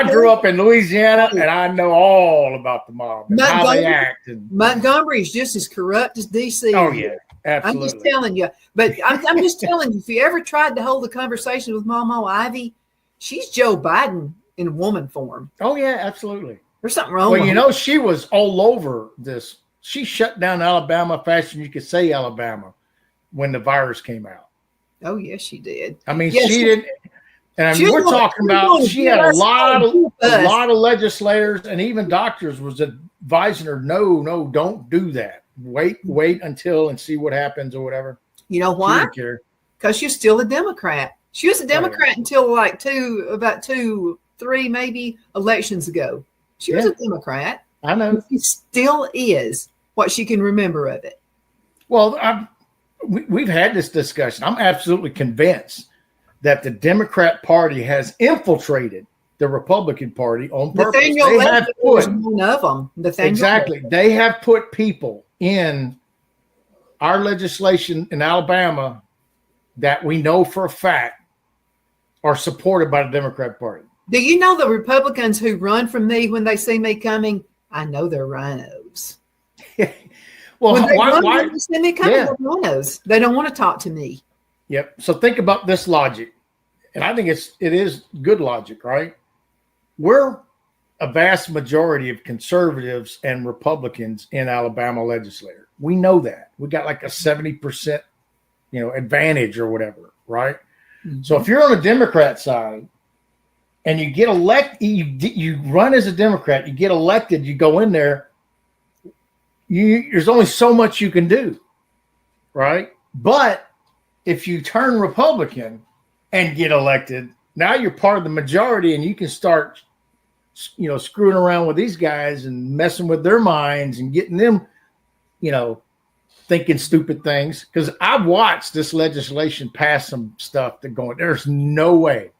S2: grew up in Louisiana, and I know all about the mob and how they act. And
S1: Montgomery is just as corrupt as DC.
S2: Oh yeah, absolutely.
S1: I'm just telling you. But I'm just telling you, if you ever tried to hold a conversation with Mama Ivy, she's Joe Biden in woman form.
S2: Oh yeah, absolutely.
S1: There's something wrong. Well,
S2: you know, she was all over this. She shut down Alabama faster than you could say Alabama when the virus came out.
S1: Oh yes, she did.
S2: I mean, she didn't. And I mean, we're talking about she had a lot of legislators and even doctors was advising her, no, don't do that. Wait until and see what happens or whatever.
S1: You know why? Because she's still a Democrat. She was a Democrat until like about 2-3 maybe elections ago. She was a Democrat.
S2: I know.
S1: She still is what she can remember of it.
S2: Well, we've had this discussion. I'm absolutely convinced that the Democrat Party has infiltrated the Republican Party on purpose.
S1: Nathaniel Levitt was one of them.
S2: Exactly. They have put people in our legislation in Alabama that we know for a fact are supported by the Democrat Party.
S1: Do you know the Republicans who run from me when they see me coming? I know they're rhinos.
S2: Well,
S1: why they see me coming? They're rhinos. They don't want to talk to me.
S2: Yep. So think about this logic, and I think it is good logic, right? We're a vast majority of conservatives and Republicans in Alabama legislature. We know that. We got like a 70%, advantage or whatever, right? Mm-hmm. So if you're on the Democrat side and you get elected, you run as a Democrat, you get elected, you go in there, there's only so much you can do, right? But if you turn Republican and get elected, now you're part of the majority and you can start, screwing around with these guys and messing with their minds and getting them, thinking stupid things. Because I've watched this legislation pass some stuff that there's no way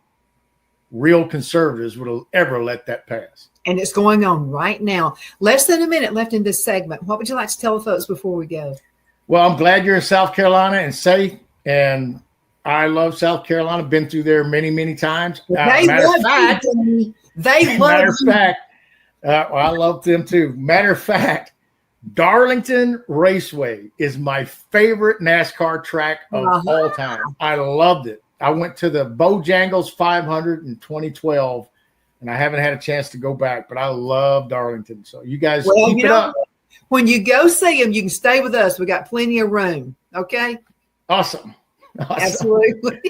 S2: real conservatives would ever let that pass.
S1: And it's going on right now. Less than a minute left in this segment. What would you like to tell the folks before we go?
S2: Well, I'm glad you're in South Carolina and safe. And I love South Carolina. Been through there many, many times.
S1: Matter of fact,
S2: I love them too. Matter of fact, Darlington Raceway is my favorite NASCAR track of all time. I loved it. I went to the Bojangles 500 in 2012, and I haven't had a chance to go back, but I love Darlington. So you guys keep it up.
S1: When you go see them, you can stay with us. We got plenty of room. Okay?
S2: Awesome.
S1: Absolutely.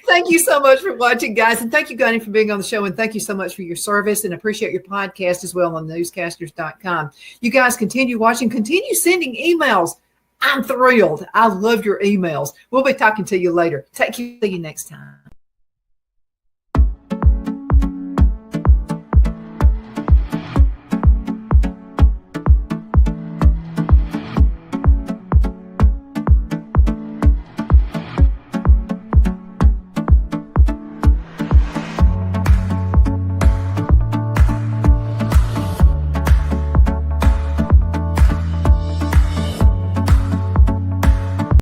S1: Thank you so much for watching, guys. And thank you, Gunny, for being on the show. And thank you so much for your service, and appreciate your podcast as well on newscasters.com. You guys continue watching, continue sending emails. I'm thrilled. I love your emails. We'll be talking to you later. See you next time.